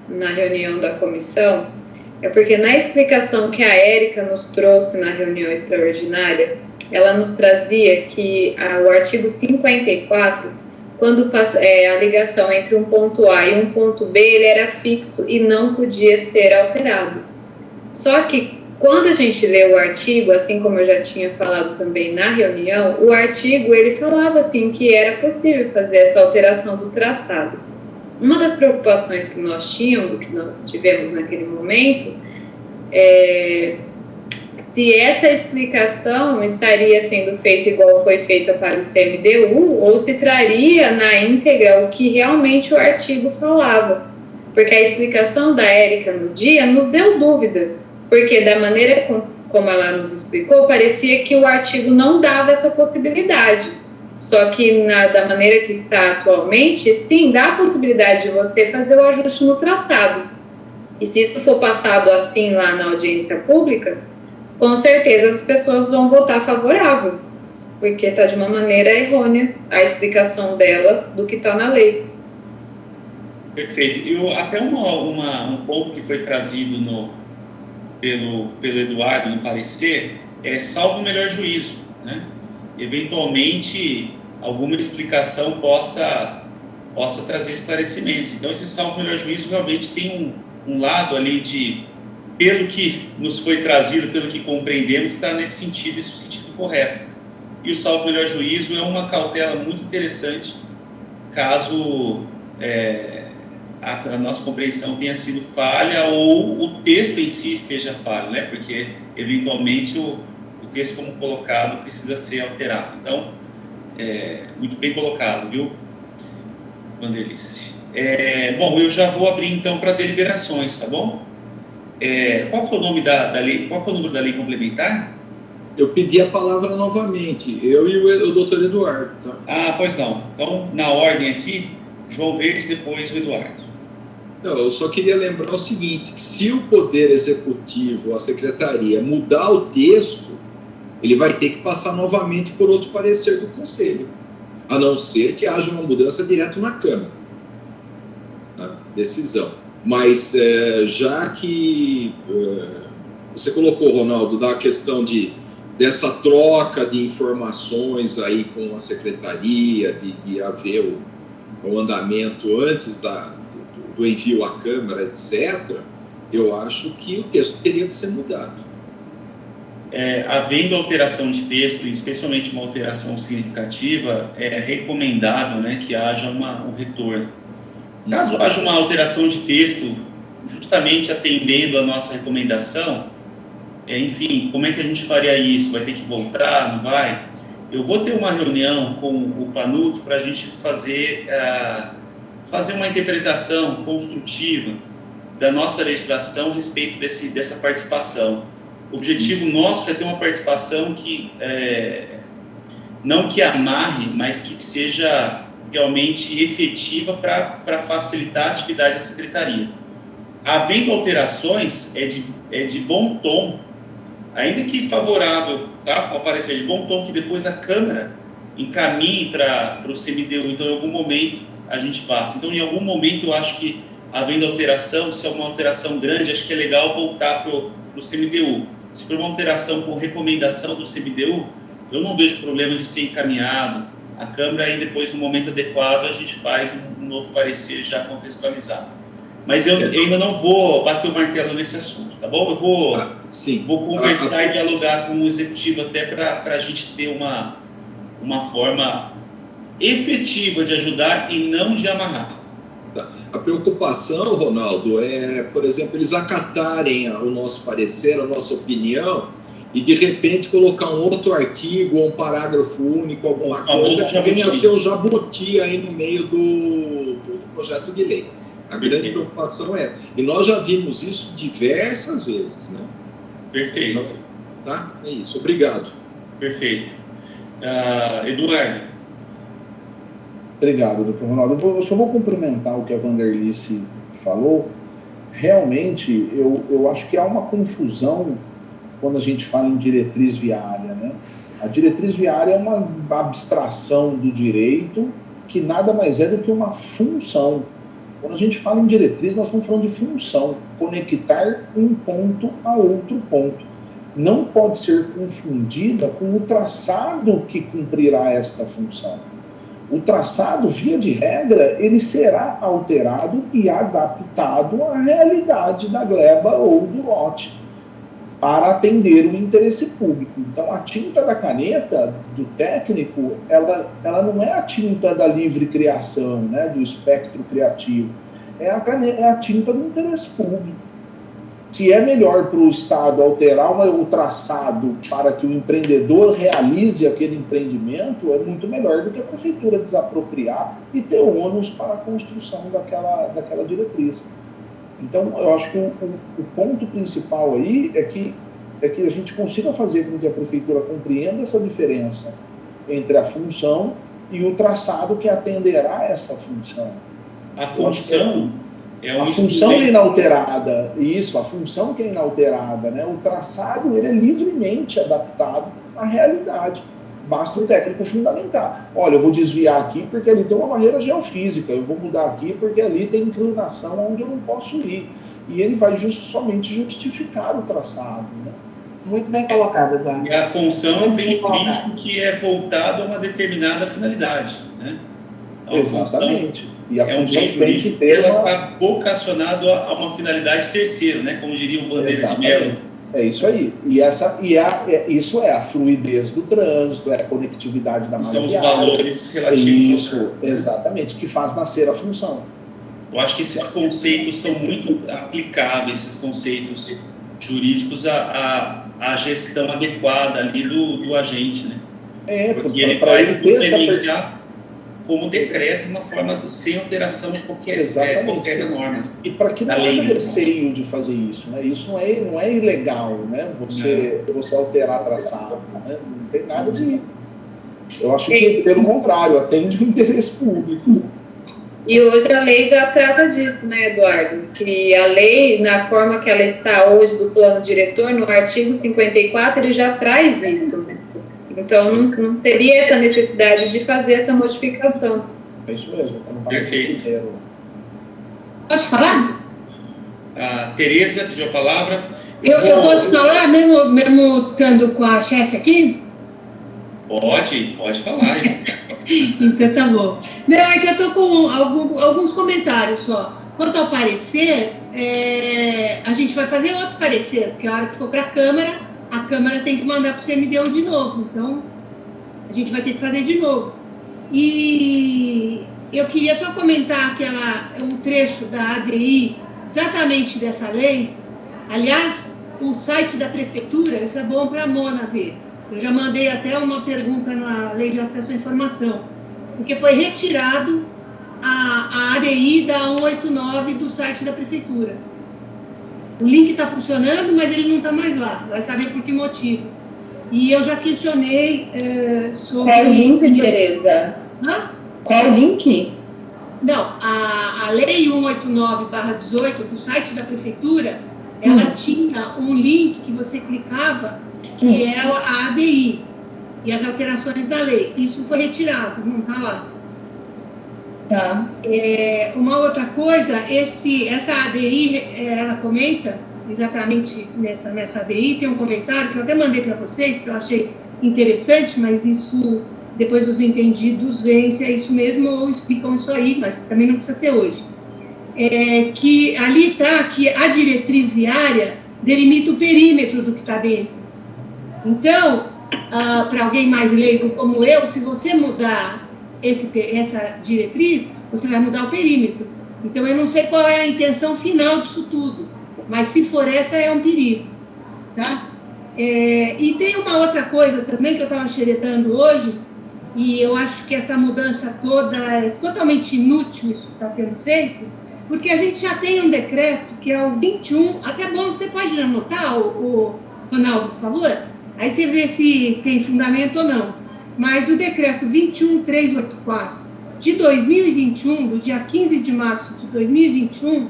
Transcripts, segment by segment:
na reunião da comissão é porque na explicação que a Érica nos trouxe na reunião extraordinária, ela nos trazia que o artigo 54, quando a ligação entre um ponto A e um ponto B, ele era fixo e não podia ser alterado. Só que quando a gente lê o artigo, assim como eu já tinha falado também na reunião, o artigo ele falava assim que era possível fazer essa alteração do traçado. Uma das preocupações que nós tivemos naquele momento, se essa explicação estaria sendo feita igual foi feita para o CMDU, ou se traria na íntegra o que realmente o artigo falava. Porque a explicação da Érica no dia nos deu dúvida, porque da maneira como ela nos explicou, parecia que o artigo não dava essa possibilidade. Só que da maneira que está atualmente, sim, dá a possibilidade de você fazer o ajuste no traçado. E se isso for passado assim lá na audiência pública, com certeza as pessoas vão votar favorável, porque está de uma maneira errônea a explicação dela do que está na lei. Perfeito. E até um ponto que foi trazido pelo Eduardo no parecer salvo o melhor juízo, né? Eventualmente alguma explicação possa trazer esclarecimentos. Então esse salvo o melhor juízo realmente tem um lado ali pelo que nos foi trazido, pelo que compreendemos, está nesse sentido, esse é o sentido correto. E o salvo o melhor juízo é uma cautela muito interessante caso a nossa compreensão tenha sido falha ou o texto em si esteja falho, né? Porque eventualmente o texto como colocado precisa ser alterado. Então, muito bem colocado, viu, Vanderlice? Bom, eu já vou abrir então para deliberações, tá bom? Qual que é o nome da lei? Qual que é o número da lei complementar? Eu pedi a palavra novamente, eu e o doutor Eduardo, tá? Ah, pois não. Então, na ordem aqui, João Verde, depois o Eduardo. Não, eu só queria lembrar o seguinte, que se o Poder Executivo, a Secretaria, mudar o texto, ele vai ter que passar novamente por outro parecer do Conselho, a não ser que haja uma mudança direto na Câmara, na decisão. Mas já que você colocou, Ronaldo, da questão dessa troca de informações aí com a Secretaria, de haver o andamento antes do envio à Câmara, etc., eu acho que o texto teria que ser mudado. Havendo alteração de texto, especialmente uma alteração significativa, é recomendável, né, que haja um retorno. Caso haja uma alteração de texto, justamente atendendo a nossa recomendação, enfim, como é que a gente faria isso? Vai ter que voltar? Não vai? Eu vou ter uma reunião com o Planuto para a gente fazer uma interpretação construtiva da nossa legislação a respeito dessa participação. O objetivo nosso é ter uma participação que, não que amarre, mas que seja realmente efetiva para facilitar a atividade da Secretaria. Havendo alterações, é de bom tom, ainda que favorável, tá, ao parecer, de bom tom, que depois a Câmara encaminhe para o CMDU. Então, em algum momento, a gente faça. Então, em algum momento, eu acho que, havendo alteração, se é uma alteração grande, acho que é legal voltar para o CMDU. Se for uma alteração com recomendação do CMDU, eu não vejo problema de ser encaminhado. A Câmara, aí depois, no momento adequado, a gente faz um novo parecer já contextualizado. Mas eu ainda não vou bater o martelo nesse assunto, tá bom? Eu vou conversar e dialogar com o Executivo até para a gente ter uma forma efetiva de ajudar e não de amarrar. A preocupação, Ronaldo, por exemplo, eles acatarem o nosso parecer, a nossa opinião, e de repente colocar um outro artigo ou um parágrafo único, alguma coisa que venha a ser o jabuti aí no meio do projeto de lei. A grande preocupação é essa. E nós já vimos isso diversas vezes, né? Perfeito. Tá? É isso. Obrigado. Perfeito. Eduardo. Obrigado, doutor Ronaldo. Eu só vou complementar o que a Vanderlice falou. Realmente, eu acho que há uma confusão quando a gente fala em diretriz viária, né? A diretriz viária é uma abstração do direito que nada mais é do que uma função. Quando a gente fala em diretriz, nós estamos falando de função, conectar um ponto a outro ponto. Não pode ser confundida com o traçado que cumprirá esta função. O traçado, via de regra, ele será alterado e adaptado à realidade da gleba ou do lote, para atender o interesse público. Então, a tinta da caneta do técnico, ela não é a tinta da livre criação, né, do espectro criativo, é a tinta do interesse público. Se é melhor para o Estado alterar o traçado para que o empreendedor realize aquele empreendimento, é muito melhor do que a prefeitura desapropriar e ter ônus para a construção daquela diretriz. Então, eu acho que o ponto principal aí é que a gente consiga fazer com que a prefeitura compreenda essa diferença entre a função e o traçado que atenderá a essa função. A função é um a função é inalterada, isso, a função que é inalterada, né? O traçado ele é livremente adaptado à realidade. Basta o técnico fundamentar. Olha, eu vou desviar aqui porque ali tem uma barreira geofísica, eu vou mudar aqui porque ali tem inclinação onde eu não posso ir. E ele vai somente justificar o traçado. Né? Muito bem colocado, Eduardo. E a função é um bem jurídico que é voltado a uma determinada finalidade. Né? Exatamente. E a é um bem jurídico que ela está vocacionado a uma finalidade terceira, né? Como diria o Bandeira de Mello. É isso aí. Isso é a fluidez do trânsito, é a conectividade da malha São os viária. valores relativos. Isso, exatamente, que faz nascer a função. Eu acho que esses conceitos são muito aplicáveis, esses conceitos jurídicos, à gestão adequada ali do agente, né? Porque ele vai implementar como decreto, de uma forma sem alteração de qualquer norma. E para que não haja receio de fazer isso, né? Isso não é ilegal, né? Você alterar traçado, né? Não tem nada de... Eu acho que, pelo contrário, atende o interesse público. E hoje a lei já trata disso, né, Eduardo? Que a lei, na forma que ela está hoje do plano diretor, no artigo 54, ele já traz isso, né? Então, não teria essa necessidade de fazer essa modificação. É isso mesmo. Perfeito. Posso falar? A Tereza pediu a palavra. Eu posso falar, mesmo estando com a chefe aqui? Pode falar. Então tá bom. Não, é que eu estou com alguns comentários só. Quanto ao parecer, a gente vai fazer outro parecer, porque a hora que for para a Câmara tem que mandar para o CMDU de novo. Então, a gente vai ter que fazer de novo. E eu queria só comentar um trecho da ADI, exatamente dessa lei. Aliás, o site da Prefeitura, isso é bom para a Mona ver. Eu já mandei até uma pergunta na Lei de Acesso à Informação, porque foi retirado a ADI da 189 do site da Prefeitura. O link está funcionando, mas ele não está mais lá. Vai saber por que motivo. E eu já questionei sobre... Qual o link, Tereza? Qual o link? Não, a Lei 189/18 do site da Prefeitura, ela tinha um link que você clicava, que é a ADI e as alterações da lei. Isso foi retirado, não está lá. Tá. Uma outra coisa, essa ADI, ela comenta, exatamente nessa ADI, tem um comentário que eu até mandei para vocês, que eu achei interessante, mas isso, depois dos entendidos, veem se é isso mesmo ou explicam isso aí, mas também não precisa ser hoje. Que ali está que a diretriz viária delimita o perímetro do que está dentro. Então, para alguém mais leigo como eu, se você mudar essa diretriz, você vai mudar o perímetro. Então, eu não sei qual é a intenção final disso tudo, mas se for essa, é um perigo. Tá? E tem uma outra coisa também que eu estava xeretando hoje, e eu acho que essa mudança toda é totalmente inútil, isso que está sendo feito, porque a gente já tem um decreto, que é o 21, até bom, você pode anotar, o Ronaldo, por favor? Aí você vê se tem fundamento ou não. Mas o decreto 21.384 de 2021, do dia 15 de março de 2021,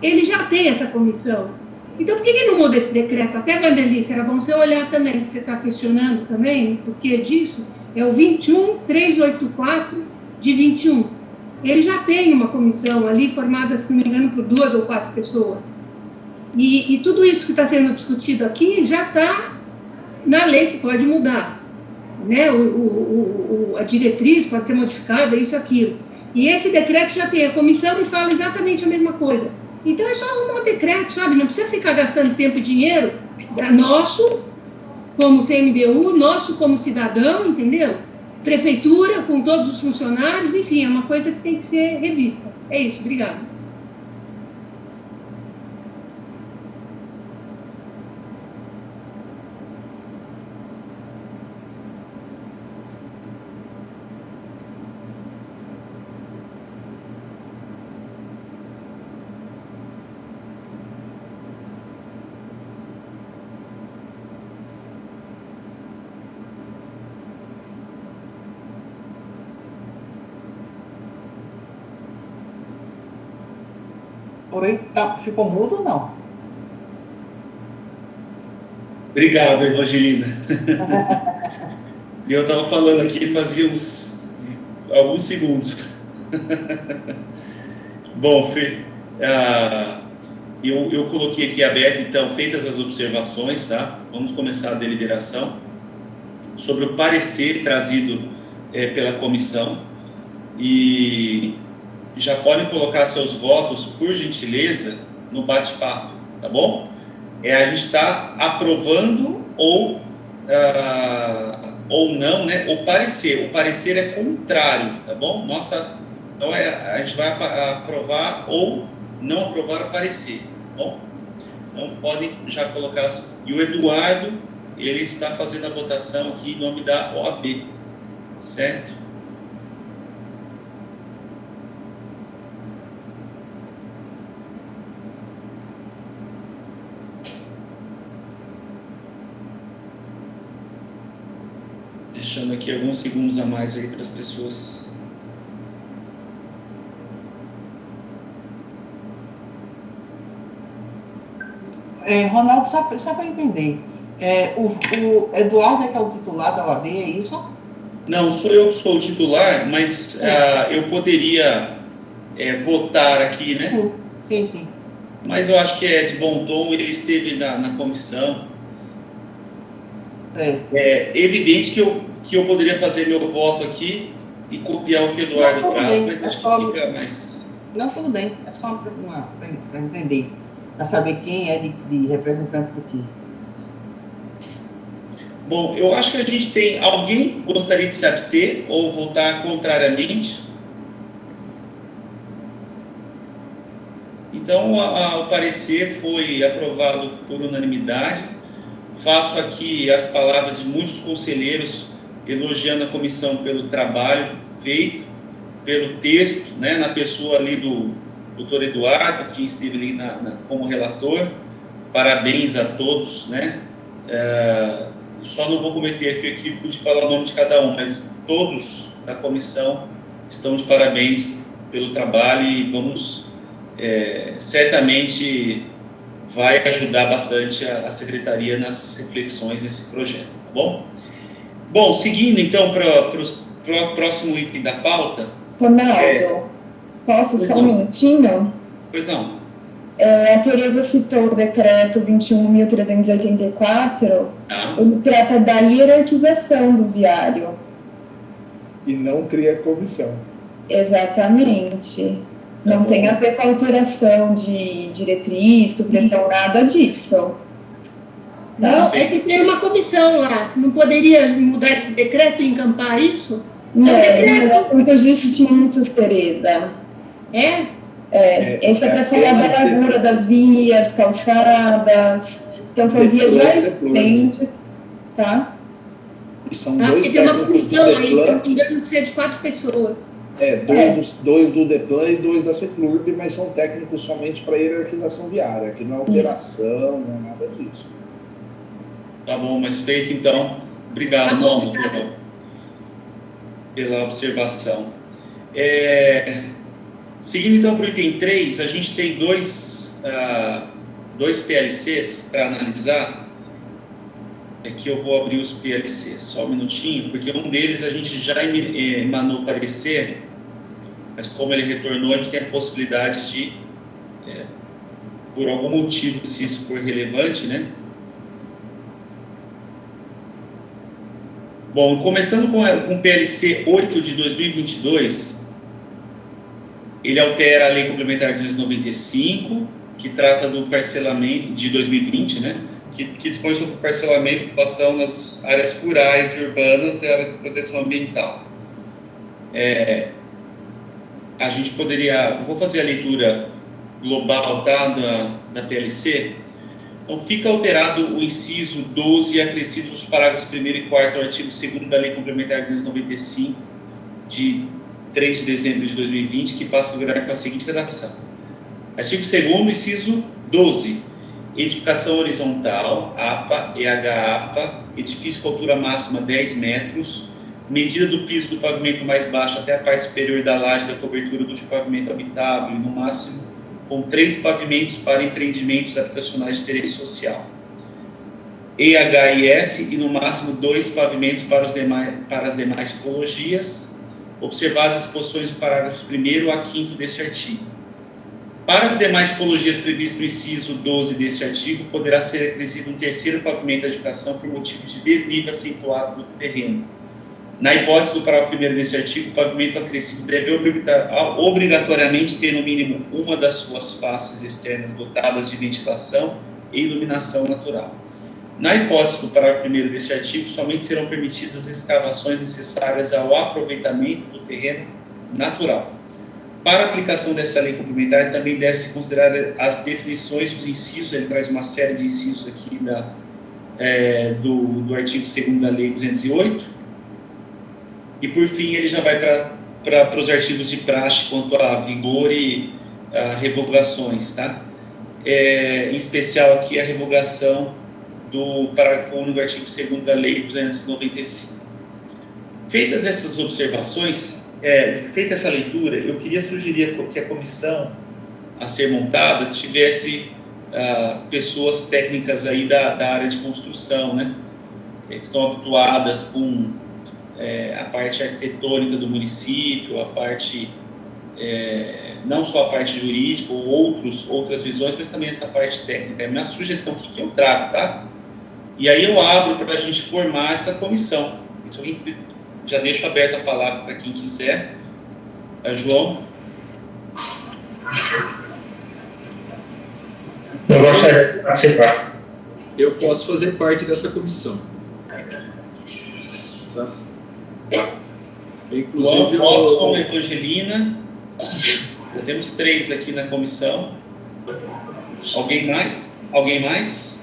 ele já tem essa comissão. Então, por que não muda esse decreto? Até, Vanderlice, era bom você olhar também, que você está questionando também, o porquê disso. É o 21.384 de 21. ele já tem uma comissão ali formada, se não me engano, por 2 ou 4 pessoas. E tudo isso que está sendo discutido aqui já está na lei, que pode mudar. Né? A diretriz pode ser modificada, isso, aquilo. E esse decreto já tem a comissão e fala exatamente a mesma coisa. Então, é só arrumar um decreto, sabe? Não precisa ficar gastando tempo e dinheiro, nosso, como CMDU, nosso como cidadão, entendeu? Prefeitura, com todos os funcionários, enfim, é uma coisa que tem que ser revista. É isso, obrigada. Oi, ficou mudo ou não? Obrigado, Evangelina. E eu estava falando aqui fazia alguns segundos. Bom, Fê, eu coloquei aqui aberto, então, feitas as observações, tá? Vamos começar a deliberação sobre o parecer trazido pela comissão. E já podem colocar seus votos, por gentileza, no bate-papo, tá bom? A gente está aprovando ou não, né? O parecer é contrário, tá bom? Então a gente vai aprovar ou não aprovar o parecer, tá bom? Então podem já colocar. E o Eduardo, ele está fazendo a votação aqui em nome da OAB, certo? Deixando aqui alguns segundos a mais aí para as pessoas. Ronaldo, só para entender, o Eduardo é que é o titular da OAB, é isso? Não, sou eu que sou o titular, mas eu poderia votar aqui, né? Sim, sim. Mas eu acho que é de bom tom, ele esteve na comissão. É evidente que eu poderia fazer meu voto aqui e copiar o que o Eduardo traz, mas acho que fica mais... Não, tudo bem, é só para entender, para saber quem é de representante do que. Bom, eu acho que a gente tem... Alguém gostaria de se abster ou votar contrariamente? Então, o parecer foi aprovado por unanimidade. Faço aqui as palavras de muitos conselheiros elogiando a comissão pelo trabalho feito, pelo texto, né, na pessoa ali do doutor Eduardo, que esteve ali como relator. Parabéns a todos, né? Só não vou cometer aqui o equívoco de falar o nome de cada um, mas todos da comissão estão de parabéns pelo trabalho e vamos, certamente, vai ajudar bastante a secretaria nas reflexões nesse projeto, tá bom? Bom, seguindo então para o próximo item da pauta. Ronaldo, posso só um minutinho? Pois não. A Tereza citou o decreto 21.384, ele trata da hierarquização do viário. E não cria comissão. Exatamente. Não tem a ver com a alteração de diretriz, supressão, nada disso. Não, é que tem uma comissão lá. Você não poderia mudar esse decreto e encampar isso? Não, são assuntos distintos, Tereza. Esse é para falar da largura das vias, calçadas. Então, são vias já existentes, tá? E são porque tem uma comissão aí, se não me engano, que seja de 4 pessoas. Dois do DEPLAN e 2 da CECLURB, mas são técnicos somente para hierarquização viária, que não é alteração, não é nada disso. Tá bom, mas feito então. Obrigado, Paulo, pela observação. Seguindo então para o item 3, a gente tem dois PLCs para analisar. Aqui eu vou abrir os PLCs, só um minutinho, porque um deles a gente já emanou parecer mas como ele retornou, a gente tem a possibilidade de, por algum motivo, se isso for relevante, né? Bom, começando com o PLC 8 de 2022, ele altera a Lei Complementar 295, que trata do parcelamento de 2020, né? Que dispõe sobre o parcelamento de ocupação nas áreas rurais e urbanas e área de proteção ambiental. A gente poderia... Vou fazer a leitura global, tá, da PLC. Então, fica alterado o inciso 12 e acrescidos os parágrafos 1º e 4º do artigo 2º da Lei Complementar 295, de 3 de dezembro de 2020, que passa a vigorar com a seguinte redação. Artigo 2º, inciso 12. Edificação horizontal, APA, EH-APA, edifício com altura máxima 10 metros, medida do piso do pavimento mais baixo até a parte superior da laje da cobertura do pavimento habitável e, no máximo, com 3 pavimentos para empreendimentos habitacionais de interesse social. EHIS e, no máximo, 2 pavimentos para as demais tipologias, observadas as disposições do parágrafos 1º a 5º deste artigo. Para as demais tipologias previstas no inciso 12 deste artigo, poderá ser acrescido um 3º pavimento da edificação por motivo de desnível acentuado do terreno. Na hipótese do parágrafo 1º deste artigo, o pavimento acrescido deve obrigatoriamente ter, no mínimo, uma das suas faces externas dotadas de ventilação e iluminação natural. Na hipótese do parágrafo 1º deste artigo, somente serão permitidas escavações necessárias ao aproveitamento do terreno natural. Para a aplicação dessa lei complementar, também deve-se considerar as definições dos incisos. Ele traz uma série de incisos aqui do artigo 2º da Lei 208. E, por fim, ele já vai para os artigos de praxe quanto a vigor e revogações, tá? Em especial aqui a revogação do parágrafo 1 do artigo 2º da Lei 295. Feitas essas observações, feita essa leitura, eu queria sugerir que a comissão a ser montada tivesse pessoas técnicas aí da área de construção, né? Que estão habituadas com a parte arquitetônica do município, a parte, não só a parte jurídica, ou outras visões, mas também essa parte técnica. É a minha sugestão aqui que eu trago, tá? E aí eu abro para a gente formar essa comissão. Se alguém já deixo aberta a palavra para quem quiser. João? Eu gostaria de participar. Eu posso fazer parte dessa comissão. Tá? Inclusive, Robson, Evangelina. Já temos 3 aqui na comissão. Alguém mais?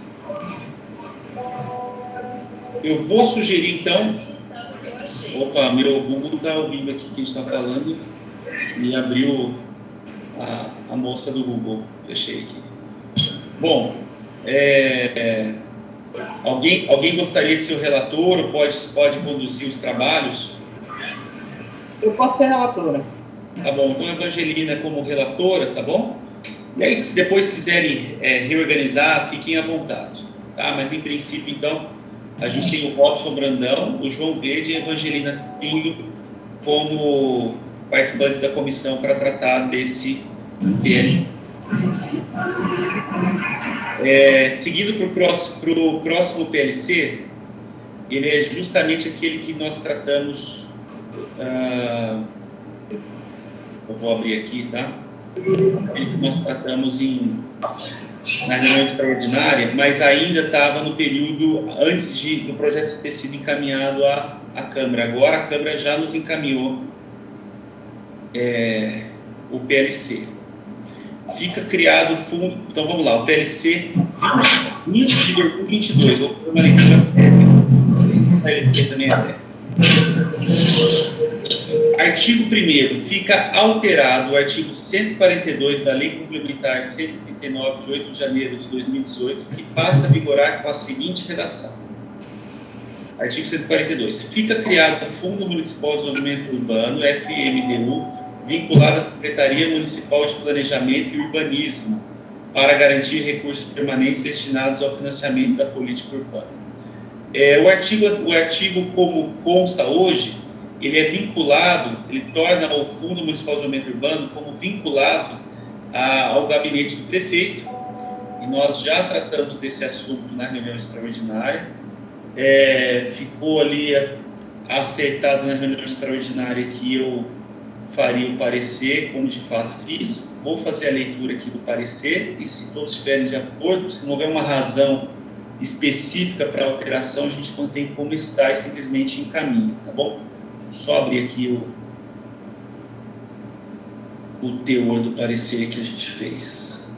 Eu vou sugerir, então... Opa, meu Google está ouvindo aqui quem está falando e abriu a moça do Google. Fechei aqui. Bom, alguém gostaria de ser o relator ou pode conduzir os trabalhos? Eu posso ser relatora. Tá bom, então a Evangelina como relatora, tá bom? E aí, se depois quiserem reorganizar, fiquem à vontade, tá? Mas, em princípio, então, a gente tem o Robson Brandão, o João Verde e a Evangelina Pinho como participantes da comissão para tratar desse PLC. Seguindo para o próximo PLC, ele é justamente aquele que nós tratamos... eu vou abrir aqui, tá? Aquele que nós tratamos na reunião extraordinária, mas ainda estava no período antes do projeto ter sido encaminhado à Câmara. Agora a Câmara já nos encaminhou o PLC. Fica criado o fundo... Então vamos lá, o PLC 20 de 2022. Vou fazer uma leitura técnica. O PLC também é aberto. Artigo 1º, fica alterado o artigo 142 da Lei Complementar 139, de 8 de janeiro de 2018, que passa a vigorar com a seguinte redação. Artigo 142. Fica criado o Fundo Municipal de Desenvolvimento Urbano, FMDU, vinculado à Secretaria Municipal de Planejamento e Urbanismo, para garantir recursos permanentes destinados ao financiamento da política urbana. O artigo, como consta hoje, ele é vinculado, ele torna o Fundo Municipal de Desenvolvimento Urbano como vinculado ao gabinete do prefeito, e nós já tratamos desse assunto na reunião extraordinária. Ficou ali acertado na reunião extraordinária que eu faria o parecer, como de fato fiz. Vou fazer a leitura aqui do parecer, e se todos estiverem de acordo, se não houver uma razão específica para alteração, a gente mantém como está e simplesmente encaminha, tá bom? Só abrir aqui o teor do parecer que a gente fez.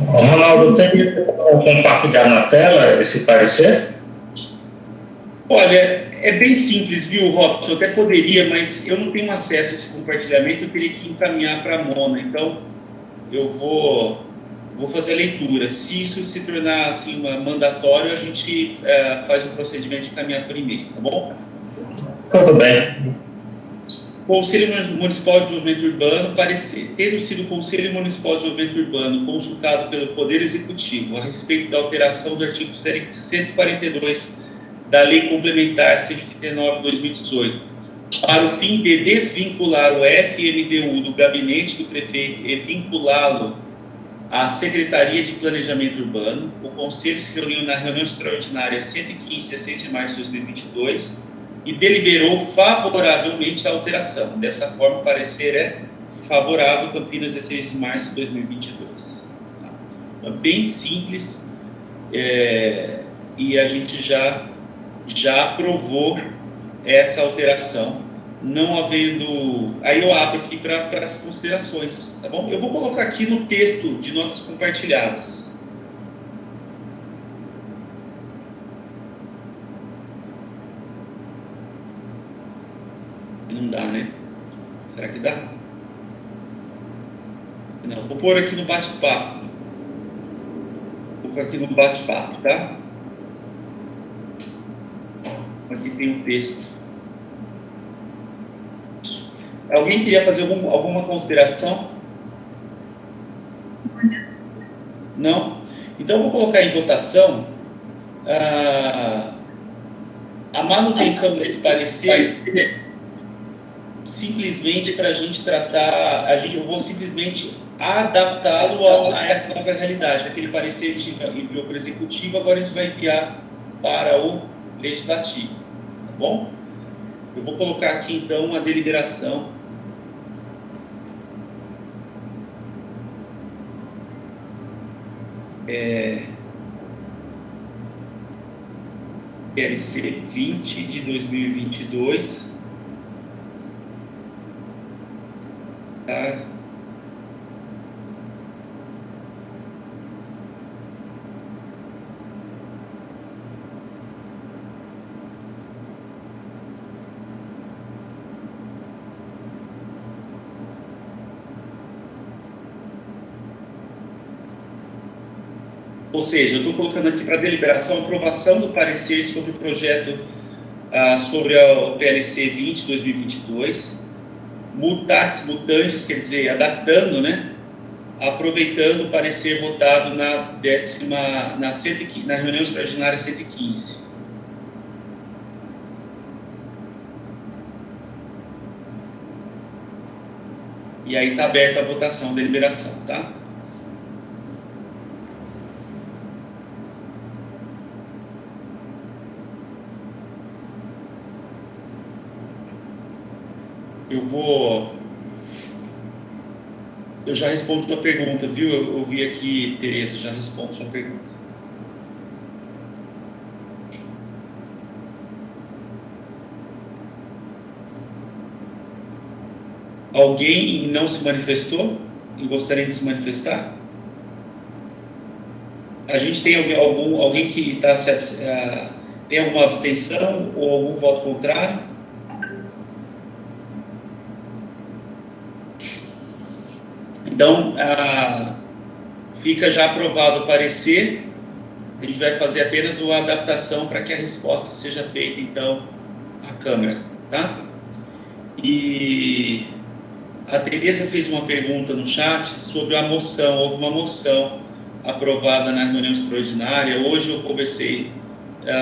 Ronaldo, tem como compartilhar na tela esse parecer? Olha, é bem simples, viu, Robson? Eu até poderia, mas eu não tenho acesso a esse compartilhamento, eu teria que encaminhar para a Mona, então eu vou fazer a leitura. Se isso se tornar assim, mandatório, a gente faz o procedimento de encaminhar por e-mail, tá bom? Tudo bem. Conselho Municipal de Desenvolvimento Urbano, parecer. Tendo sido o Conselho Municipal de Desenvolvimento Urbano consultado pelo Poder Executivo a respeito da alteração do artigo 142 da Lei Complementar 139/2018, para o fim de desvincular o FMDU do gabinete do prefeito e vinculá-lo à Secretaria de Planejamento Urbano, o Conselho se reuniu na reunião extraordinária 115 a 6 de março de 2022 e deliberou favoravelmente a alteração. Dessa forma, o parecer é favorável, Campinas, 16 de março de 2022. Tá? Então, bem simples, e a gente já aprovou essa alteração, não havendo... Aí eu abro aqui para as considerações, tá bom? Eu vou colocar aqui no texto de notas compartilhadas. Não dá, né? Será que dá? Não, vou pôr aqui no bate-papo. Vou pôr aqui no bate-papo, tá? Aqui tem um texto. Alguém queria fazer alguma consideração? Não? Então eu vou colocar em votação a manutenção desse parecer, simplesmente para a gente tratar, eu vou simplesmente adaptá-lo a essa nova realidade. Aquele parecer a gente enviou para o Executivo, agora a gente vai enviar para o Legislativo, tá bom? Eu vou colocar aqui então uma deliberação PLC 20 de 2022, tá? Ou seja, eu estou colocando aqui para deliberação a aprovação do parecer sobre o projeto sobre o PLC 20 de 2022, mutatis mutandis, quer dizer, adaptando, né? Aproveitando o parecer votado na reunião extraordinária 115. E aí está aberta a votação, deliberação, tá? Eu já respondo sua pergunta, viu? Eu vi aqui, Tereza, já respondo sua pergunta. Alguém não se manifestou e gostaria de se manifestar? A gente tem alguém que tem alguma abstenção ou algum voto contrário? Então, fica já aprovado o parecer, a gente vai fazer apenas uma adaptação para que a resposta seja feita, então, à Câmara, tá? E a Tereza fez uma pergunta no chat sobre a moção, houve uma moção aprovada na reunião extraordinária. Hoje eu conversei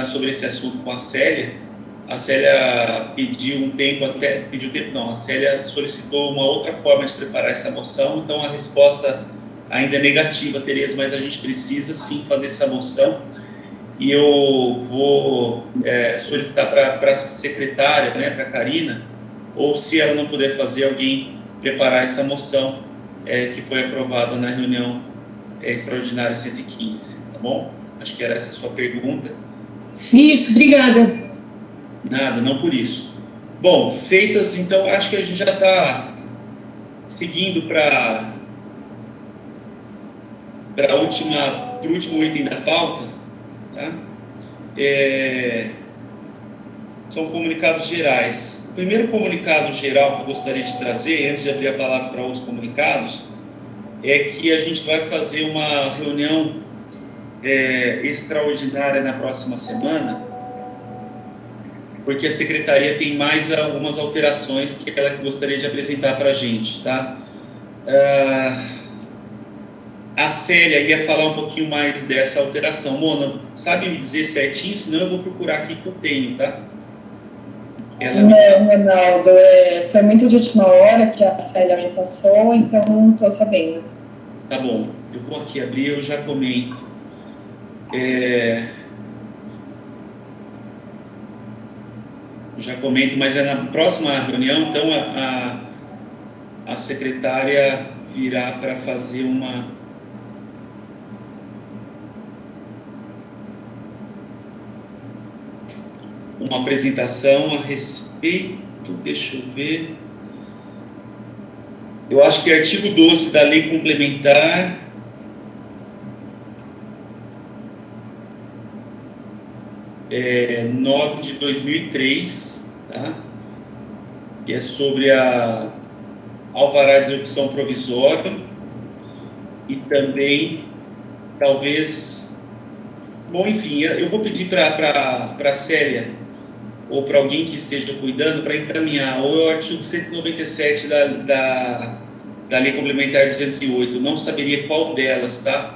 sobre esse assunto com a Célia. A Célia pediu tempo, não, a Célia solicitou uma outra forma de preparar essa moção, então a resposta ainda é negativa, Tereza, mas a gente precisa sim fazer essa moção, e eu vou solicitar para a secretária, né, para a Karina, ou se ela não puder fazer, alguém preparar essa moção que foi aprovada na reunião extraordinária 115, tá bom? Acho que era essa a sua pergunta. Isso, obrigada. Nada, não por isso. Bom, feitas, então, acho que a gente já está seguindo para o último item da pauta, tá? São comunicados gerais. O primeiro comunicado geral que eu gostaria de trazer, antes de abrir a palavra para outros comunicados, é que a gente vai fazer uma reunião extraordinária na próxima semana, porque a secretaria tem mais algumas alterações que ela gostaria de apresentar para a gente, tá? A Célia ia falar um pouquinho mais dessa alteração. Mona, sabe me dizer certinho? Senão eu vou procurar aqui que eu tenho, tá? Não, Ronaldo, foi muito de última hora que a Célia me passou, então não estou sabendo. Tá bom, eu vou aqui abrir, eu já comento. Já comento, mas é na próxima reunião, então a secretária virá para fazer uma apresentação a respeito, deixa eu ver, eu acho que é artigo 12 da lei complementar 9 de 2003, tá? Que é sobre a alvará de execução provisória, e também, talvez, bom, enfim, eu vou pedir para a Célia, ou para alguém que esteja cuidando, para encaminhar, ou é o artigo 197 da lei complementar 208, não saberia qual delas, tá?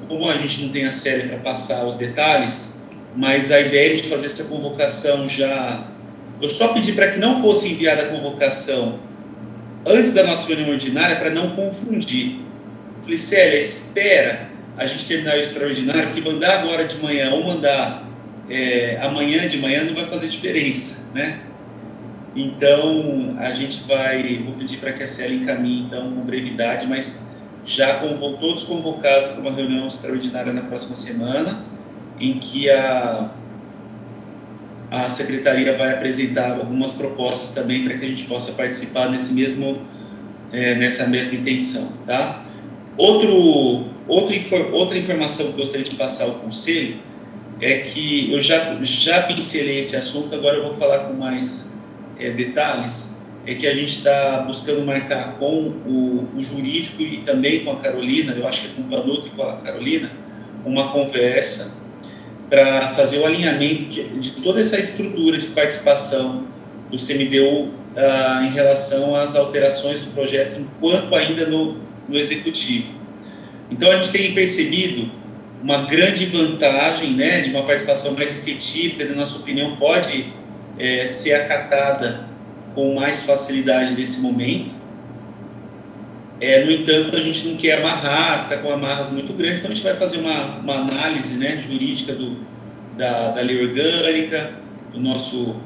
Como a gente não tem a Célia para passar os detalhes, mas a ideia de fazer essa convocação já... Eu só pedi para que não fosse enviada a convocação antes da nossa reunião ordinária, para não confundir. Eu falei, Célia, espera a gente terminar o extraordinário, porque mandar agora de manhã ou mandar amanhã de manhã não vai fazer diferença, né? Então, vou pedir para que a Célia encaminhe, então, com brevidade, mas já todos convocados para uma reunião extraordinária na próxima semana, em que a secretaria vai apresentar algumas propostas também para que a gente possa participar nessa mesma intenção, tá? Outra informação que eu gostaria de passar ao Conselho é que eu já pincelei esse assunto, agora eu vou falar com mais detalhes, é que a gente está buscando marcar com o jurídico e também com a Carolina, eu acho que é com o Vanuto e com a Carolina, uma conversa para fazer o alinhamento de toda essa estrutura de participação do CMDU em relação às alterações do projeto, enquanto ainda no Executivo. Então, a gente tem percebido uma grande vantagem, né, de uma participação mais efetiva, que, na nossa opinião, pode ser acatada com mais facilidade nesse momento. No entanto, a gente não quer ficar com amarras muito grandes, então a gente vai fazer uma análise, né, jurídica da lei orgânica, do nosso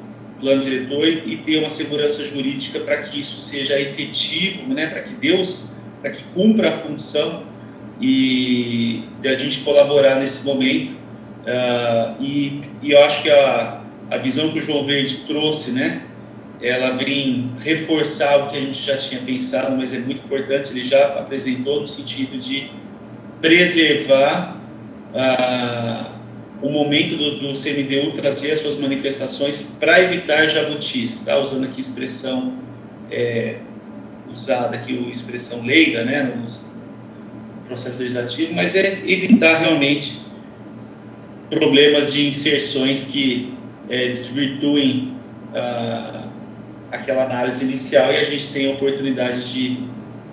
plano diretor, e ter uma segurança jurídica para que isso seja efetivo, né, para que cumpra a função e de a gente colaborar nesse momento. E eu acho que a visão que o João Verde trouxe, né, ela vem reforçar o que a gente já tinha pensado, mas é muito importante, ele já apresentou no sentido de preservar o momento do CMDU trazer as suas manifestações para evitar jabutis, tá? Usando aqui expressão usada aqui, expressão leiga, né, nos processos legislativos, mas evitar realmente problemas de inserções que desvirtuem aquela análise inicial, e a gente tem a oportunidade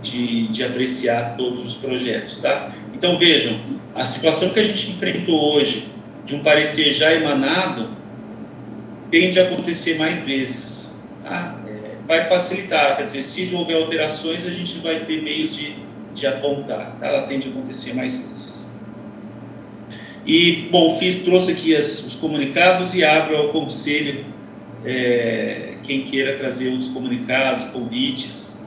de apreciar todos os projetos, tá? Então, vejam, a situação que a gente enfrentou hoje, de um parecer já emanado tende a acontecer mais vezes. Tá? Vai facilitar, quer dizer, se houver alterações, a gente vai ter meios de apontar. Tá? Ela tende a acontecer mais vezes. E, bom, trouxe aqui os comunicados e abro ao conselho quem queira trazer os comunicados, convites.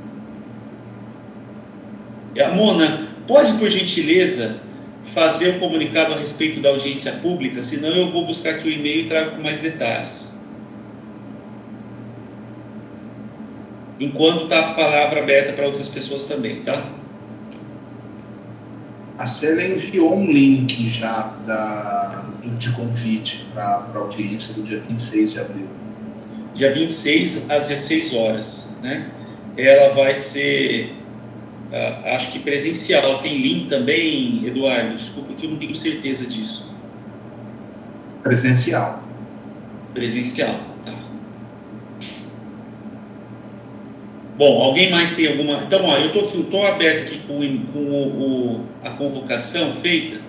A Mona, pode, por gentileza, fazer o comunicado a respeito da audiência pública, senão eu vou buscar aqui o e-mail e trago com mais detalhes. Enquanto está a palavra aberta para outras pessoas também, tá? A Célia enviou um link já de convite para a audiência do dia 26 de abril. Dia 26, às 16 horas, né? Ela vai ser, acho que presencial. Tem link também, Eduardo? Desculpa que eu não tenho certeza disso. Presencial. Presencial, tá. Bom, alguém mais tem alguma... Então, ó, eu estou aberto aqui com a convocação feita.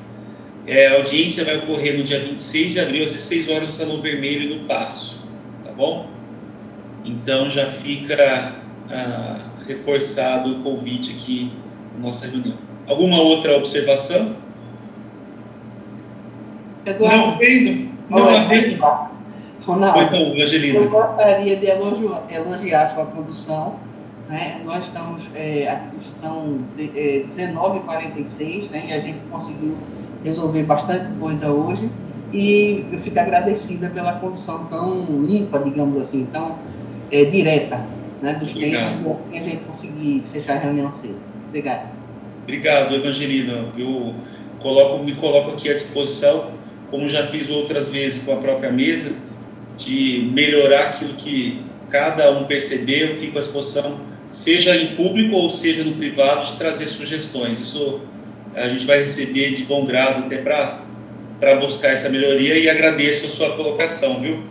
A audiência vai ocorrer no dia 26 de abril, às 16 horas, no Salão Vermelho e no Paço. Tá bom? Então, já fica reforçado o convite aqui na nossa reunião. Alguma outra observação? Eduardo, não tenho. Ronaldo, pois não, Angelina. Eu gostaria de elogiar a sua produção. Né? Nós estamos, são 19h46, né? E a gente conseguiu resolver bastante coisa hoje, e eu fico agradecida pela condução tão limpa, digamos assim, tão direta, né? Dos tempos, e a gente conseguir fechar a reunião cedo. Obrigado. Obrigado, Evangelina. Eu me coloco aqui à disposição, como já fiz outras vezes com a própria mesa, de melhorar aquilo que cada um perceber. Eu fico à disposição, seja em público ou seja no privado, de trazer sugestões. Isso a gente vai receber de bom grado até para buscar essa melhoria, e agradeço a sua colocação, viu?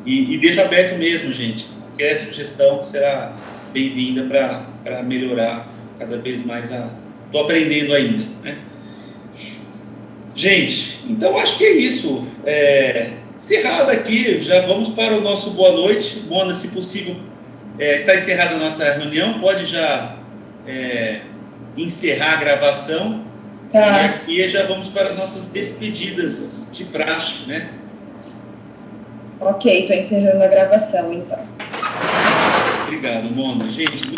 E deixo aberto mesmo, gente. Qualquer sugestão será bem-vinda para melhorar cada vez mais. Estou aprendendo ainda, né? Gente, então acho que é isso. Encerrado aqui, já vamos para o nosso boa noite. Mona, se possível, está encerrada a nossa reunião, pode já encerrar a gravação. Tá. E aqui já vamos para as nossas despedidas de praxe, né? Ok, estou encerrando a gravação, então. Obrigado, Mona. Gente, muito